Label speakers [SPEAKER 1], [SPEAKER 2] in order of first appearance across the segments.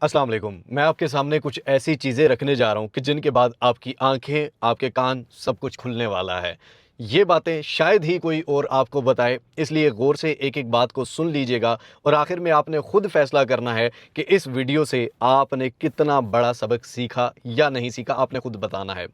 [SPEAKER 1] अस्सलाम वालेकुम। मैं आपके सामने कुछ ऐसी चीज़ें रखने जा रहा हूँ कि जिनके बाद आपकी आंखें, आपके कान सब कुछ खुलने वाला है। ये बातें शायद ही कोई और आपको बताए, इसलिए गौर से एक-एक बात को सुन लीजिएगा और आखिर में आपने खुद फैसला करना है कि इस वीडियो से आपने कितना बड़ा सबक सीखा या नहीं सीखा, आपने खुद बताना है।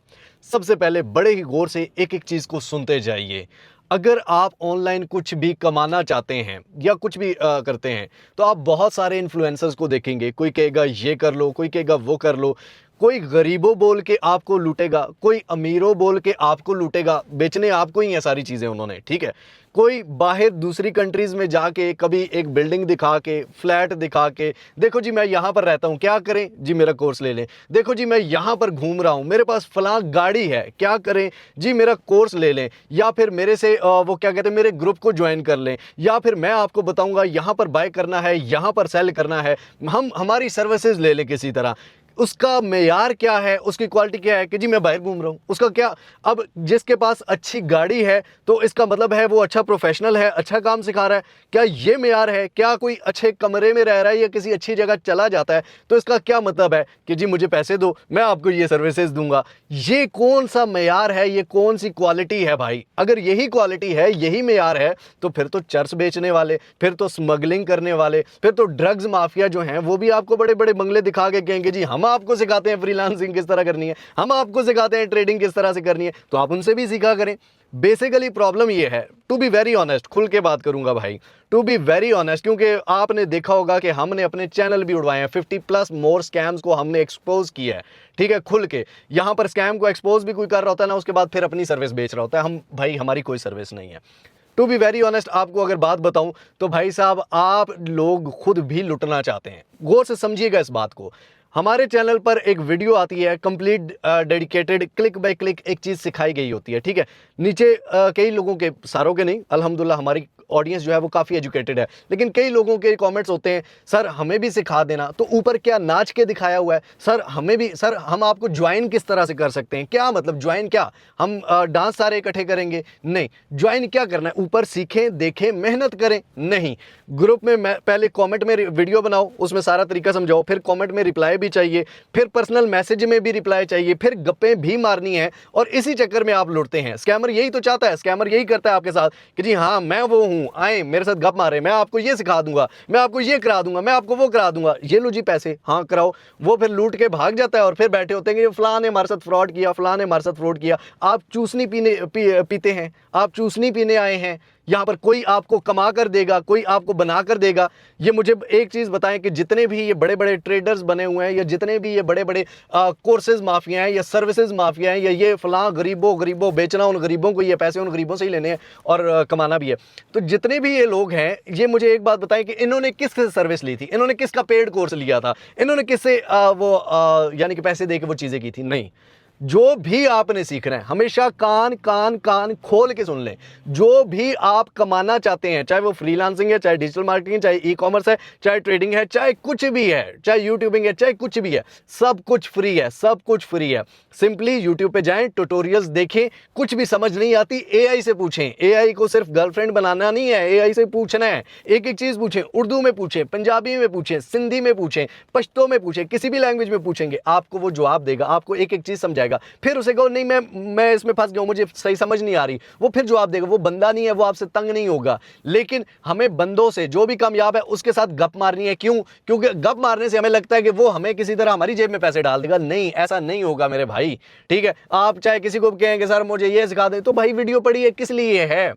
[SPEAKER 1] सबसे पहले बड़े ही गौर से एक-एक चीज़ को सुनते जाइए। अगर आप ऑनलाइन कुछ भी कमाना चाहते हैं या कुछ भी करते हैं, तो आप बहुत सारे इन्फ्लुएंसर्स को देखेंगे। कोई कहेगा ये कर लो, कोई कहेगा वो कर लो। कोई गरीबों बोल के आपको लूटेगा, कोई अमीरों बोल के आपको लूटेगा। बेचने आपको ही है सारी चीज़ें उन्होंने, ठीक है। कोई बाहर दूसरी कंट्रीज़ में जाके कभी एक बिल्डिंग दिखा के, फ्लैट दिखा के, देखो जी मैं यहाँ पर रहता हूँ, क्या करें जी, मेरा कोर्स ले लें। देखो जी मैं यहाँ पर घूम रहा हूँ, मेरे पास फलां गाड़ी है, क्या करें जी, मेरा कोर्स ले लें। या फिर मेरे से वो क्या कहते हैं, मेरे ग्रुप को ज्वाइन कर लें। या फिर मैं आपको बताऊंगा यहाँ पर बाय करना है, यहाँ पर सेल करना है, हम हमारी सर्विसेज ले लें किसी तरह। उसका मेयार क्या है, उसकी क्वालिटी क्या है कि जी मैं बाहर घूम रहा हूँ, उसका क्या। अब जिसके पास अच्छी गाड़ी है तो इसका मतलब है वो अच्छा प्रोफेशनल है, अच्छा काम सिखा रहा है, क्या ये मेयार है। क्या कोई अच्छे कमरे में रह रहा है या किसी अच्छी जगह चला जाता है तो इसका क्या मतलब है कि जी मुझे पैसे दो, मैं आपको ये सर्विसेज दूंगा। ये कौन सा मेयार है, ये कौन सी क्वालिटी है भाई। अगर यही क्वालिटी है, यही मेयार है, तो फिर तो चर्स बेचने वाले, फिर तो स्मगलिंग करने वाले, फिर तो ड्रग्स माफिया जो हैं वो भी आपको बड़े बड़े बंगले दिखा के कहेंगे जी हम आपको सिखाते हैं फ्रीलांसिंग किस तरह करनी है, हम आपको सिखाते हैं ट्रेडिंग किस तरह से करनी है, तो आप उनसे भी सीखा करें। बेसिकली प्रॉब्लम ये है, टू बी वेरी ऑनेस्ट, खुल के बात करूंगा भाई, टू बी वेरी ऑनेस्ट, क्योंकि आपने देखा होगा कि हमने अपने चैनल भी उड़वाए हैं, 50+ मोर स्कैम्स को हमने एक्सपोज किया है, ठीक है, खुल के। यहां पर स्कैम को एक्सपोज भी कोई कर रहा होता है ना, उसके बाद फिर अपनी सर्विस बेच रहा होता है। हम भाई, हमारी कोई सर्विस नहीं है। टू बी वेरी ऑनेस्ट, आपको अगर बात बताऊं तो भाई साहब, आप लोग खुद भी लुटना चाहते हैं। गौर से समझिएगा इस बात को। हमारे चैनल पर एक वीडियो आती है complete dedicated, click by click एक चीज़ सिखाई गई होती है, ठीक है। नीचे कई लोगों के, सारों के नहीं, अल्हम्दुलिल्लाह हमारी ऑडियंस जो है वो काफ़ी एजुकेटेड है, लेकिन कई लोगों के कमेंट्स होते हैं, सर हमें भी सिखा देना। तो ऊपर क्या नाच के दिखाया हुआ है, सर हमें भी, सर हम आपको ज्वाइन किस तरह से कर सकते हैं। क्या मतलब ज्वाइन, क्या हम डांस सारे इकट्ठे करेंगे? नहीं, ज्वाइन क्या करना है, ऊपर सीखें, देखें, मेहनत करें। नहीं, ग्रुप में पहले कमेंट में वीडियो बनाओ, उसमें सारा तरीका समझाओ, फिर कमेंट में रिप्लाई भी चाहिए, फिर पर्सनल मैसेज में भी रिप्लाई चाहिए, फिर गप्पें भी मारनी है, और इसी चक्कर में आप लुटते हैं। स्कैमर यही तो चाहता है, स्कैमर यही करता है आपके साथ कि जी हाँ मैं वो हूँ, आए मेरे साथ गप मारे, मैं आपको ये सिखा दूंगा, मैं आपको ये करा दूंगा, मैं आपको वो करा दूंगा, ये लो जी पैसे, हाँ कराओ। वो फिर लूट के भाग जाता है और फिर बैठे होते हैं कि फलां ने हमारे साथ फ्रॉड किया, फलां ने हमारे साथ फ्रॉड किया। आप चूसनी पीते हैं, आप चूसनी पीने आए हैं यहाँ पर, कोई आपको कमा कर देगा, कोई आपको बना कर देगा। ये मुझे एक चीज़ बताएं कि जितने भी ये बड़े बड़े ट्रेडर्स बने हुए हैं, या जितने भी ये बड़े बड़े कोर्सेज माफिया हैं या सर्विसेज माफिया हैं, या ये फलां गरीबों बेचना, उन गरीबों को, ये पैसे उन गरीबों से ही लेने हैं और कमाना भी है। तो जितने भी ये लोग हैं, ये मुझे एक बात बताएं कि इन्होंने किससे सर्विस ली थी, इन्होंने किसका पेड कोर्स लिया था, इन्होंने किससे यानी कि पैसे दे के वो चीज़ें की थी? नहीं। जो भी आपने सीखना है, हमेशा कान कान कान खोल के सुन लें। जो भी आप कमाना चाहते हैं, चाहे वो फ्रीलांसिंग है, चाहे डिजिटल मार्केटिंग, चाहे ई कॉमर्स है, चाहे ट्रेडिंग है, चाहे कुछ भी है, चाहे यूट्यूबिंग है, चाहे कुछ भी है, सब कुछ फ्री है, सब कुछ फ्री है। सिंपली यूट्यूब पे जाएं, ट्यूटोरियल्स देखें, कुछ भी समझ नहीं आती एआई से पूछें। एआई को सिर्फ गर्लफ्रेंड बनाना नहीं है, एआई से पूछना है, एक एक चीज पूछें। उर्दू में पूछें, पंजाबी में पूछें, सिंधी में पूछें, पश्तो में पूछें, किसी भी लैंग्वेज में पूछेंगे, आपको वो जवाब देगा, आपको एक एक चीज समझाएगा। फिर उसे कहो नहीं मैं इसमें फंस गया हूं, मुझे सही समझ नहीं आ रही, वो फिर जवाब देगा। वो बंदा नहीं है, वो आपसे तंग नहीं होगा। लेकिन हमें बंदों से, जो भी कामयाब है उसके साथ गप मारनी है। क्यों? क्योंकि गप मारने से हमें लगता है कि वो हमें किसी तरह हमारी जेब में पैसे डाल देगा। नहीं, ऐसा नहीं होगा मेरे भाई, ठीक है। आप चाहे किसी को कहेंगे सर मुझे ये सिखा दे, तो भाई वीडियो पढ़िए, किस लिए है,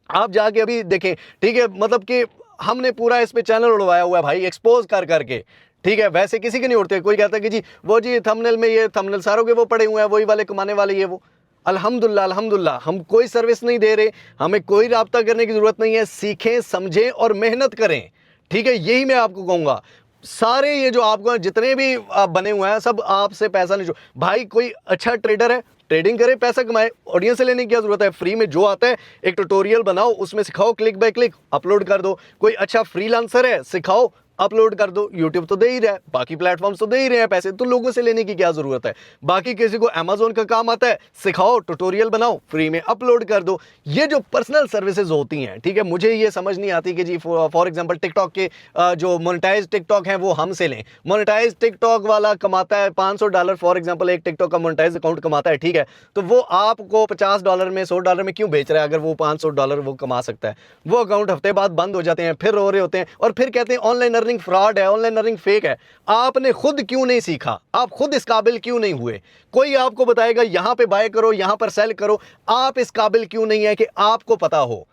[SPEAKER 1] आप जाके अभी देखें, ठीक है। मतलब कि हमने पूरा इस पे चैनल उड़वाया हुआ है भाई, एक्सपोज कर करके, ठीक है। वैसे किसी के नहीं उड़ते। कोई कहता है कि जी वो जी थंबनेल में, ये थंबनेल सारों के वो पड़े हुए हैं, वही वाले कमाने वाले, ये वो। अल्हम्दुलिल्लाह अल्हम्दुलिल्लाह, हम कोई सर्विस नहीं दे रहे, हमें कोई राब्ता करने की जरूरत नहीं है। सीखें, समझें और मेहनत करें, ठीक है। यही मैं आपको कहूंगा। सारे ये जो आपको जितने भी बने हुए हैं, सब आपसे पैसा नहीं। जो भाई कोई अच्छा ट्रेडर है, ट्रेडिंग करे, पैसा कमाए, ऑडियंस से लेने की क्या जरूरत है। फ्री में जो आता है एक ट्यूटोरियल बनाओ, उसमें सिखाओ, क्लिक बाय क्लिक अपलोड कर दो। कोई अच्छा फ्रीलांसर है, सिखाओ, अपलोड कर दो, यूट्यूब तो दे ही रहा है, बाकी प्लेटफॉर्म्स तो दे ही रहे हैं पैसे, तो लोगों से लेने की क्या जरूरत है। बाकी किसी को अमेजोन का काम आता है, सिखाओ, ट्यूटोरियल बनाओ, फ्री में अपलोड कर दो। ये जो पर्सनल सर्विसेज होती हैं, ठीक है, मुझे ये समझ नहीं आती कि जी फॉर एग्जांपल टिकटॉक के जो मोनेटाइज टिकटॉक हैं वो हमसे लें। मोनेटाइज टिकटॉक वाला कमाता है $500 फॉर एग्जांपल, एक टिकटॉक का मोनेटाइज अकाउंट कमाता है, ठीक है, तो वो आपको $50 में, $100 में क्यों बेच रहा है? अगर वो $500 वो कमा सकता है, वो अकाउंट हफ्ते बाद बंद हो जाते हैं, फिर रो रहे होते हैं और फिर कहते हैं ऑनलाइन अर्निंग फ्रॉड है, ऑनलाइन अर्निंग फेक है। आपने खुद क्यों नहीं सीखा? आप खुद इस काबिल क्यों नहीं हुए? कोई आपको बताएगा यहां पे बाय करो, यहां पर सेल करो, आप इस काबिल क्यों नहीं है कि आपको पता हो?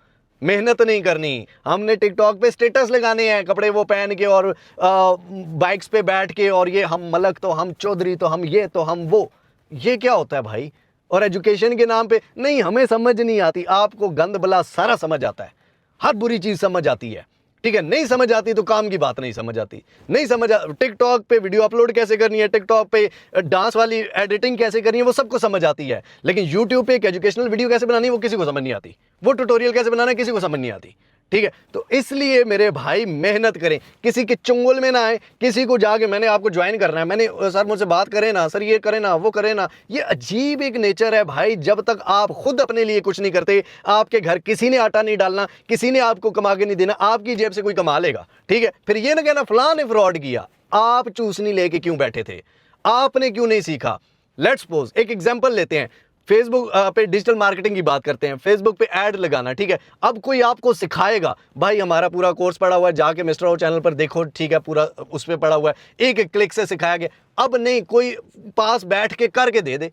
[SPEAKER 1] मेहनत नहीं करनी, हमने टिकटॉक पे स्टेटस लगाने हैं कपड़े वो पहन के और बाइक्स पे बैठ के, और ये हम मलक तो हम चौधरी तो हम ये तो हम वो। ये क्या होता है भाई? और एजुकेशन के नाम पे नहीं, हमें समझ नहीं आती, आपको गंद बला सारा समझ आता है, हर बुरी चीज समझ आती है, ठीक है। नहीं समझ आती तो काम की बात नहीं समझ आती, नहीं समझ टिकटॉक पे वीडियो अपलोड कैसे करनी है, टिकटॉक पे डांस वाली एडिटिंग कैसे करनी है, वो सबको समझ आती है। लेकिन यूट्यूब पे एक एजुकेशनल वीडियो कैसे बनानी है वो किसी को समझ नहीं आती, वो ट्यूटोरियल कैसे बनाना है किसी को समझ नहीं आती, ठीक है। तो इसलिए मेरे भाई मेहनत करें, किसी के चुंगल में ना आए, किसी को जाके मैंने आपको ज्वाइन करना है, मैंने सर मुझसे बात करें ना, सर ये करें ना, वो करें ना। ये अजीब एक नेचर है भाई, जब तक आप खुद अपने लिए कुछ नहीं करते, आपके घर किसी ने आटा नहीं डालना, किसी ने आपको कमा के नहीं देना, आपकी जेब से कोई कमा लेगा, ठीक है। फिर ये ना कहना फलां ने फ्रॉड किया, आप चूसनी लेके क्यों बैठे थे? आपने क्यों नहीं सीखा? लेट्स सपोज एक एग्जांपल लेते हैं, फेसबुक पे डिजिटल मार्केटिंग की बात करते हैं, फेसबुक पे ऐड लगाना, ठीक है। अब कोई आपको सिखाएगा, भाई हमारा पूरा कोर्स पड़ा हुआ है, जाके मिस्टर ओ चैनल पर देखो, ठीक है, पूरा उस पर पड़ा हुआ है, एक एक क्लिक से सिखाया गया। अब नहीं, कोई पास बैठ के करके दे दे,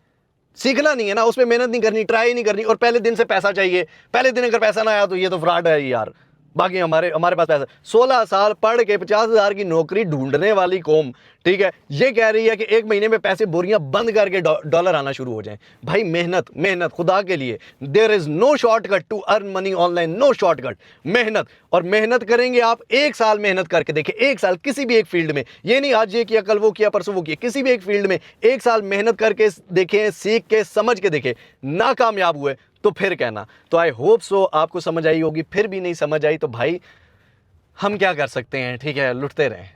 [SPEAKER 1] सीखना नहीं है ना, उसमें मेहनत नहीं करनी, ट्राई नहीं करनी, और पहले दिन से पैसा चाहिए, पहले दिन अगर पैसा ना आया तो ये तो फ्रॉड है यार। बाकी हमारे पास पैसा, 16 साल पढ़ के 50,000 की नौकरी ढूंढने वाली कौम, ठीक है, ये कह रही है कि एक महीने में पैसे बोरियां बंद करके डॉलर आना शुरू हो जाएं। भाई मेहनत, मेहनत खुदा के लिए, there is no shortcut to earn money online, no shortcut. मेहनत, और मेहनत करेंगे आप, 1 साल मेहनत करके देखें, 1 साल किसी भी एक फील्ड में, ये नहीं आज ये किया कल वो किया परसों वो किया, किसी भी एक फील्ड में 1 साल मेहनत करके देखें, सीख के समझ के देखें, नाकामयाब हुए तो फिर कहना। तो आई होप सो आपको समझ आई होगी, फिर भी नहीं समझ आई तो भाई हम क्या कर सकते हैं, ठीक है, लुटते रहें।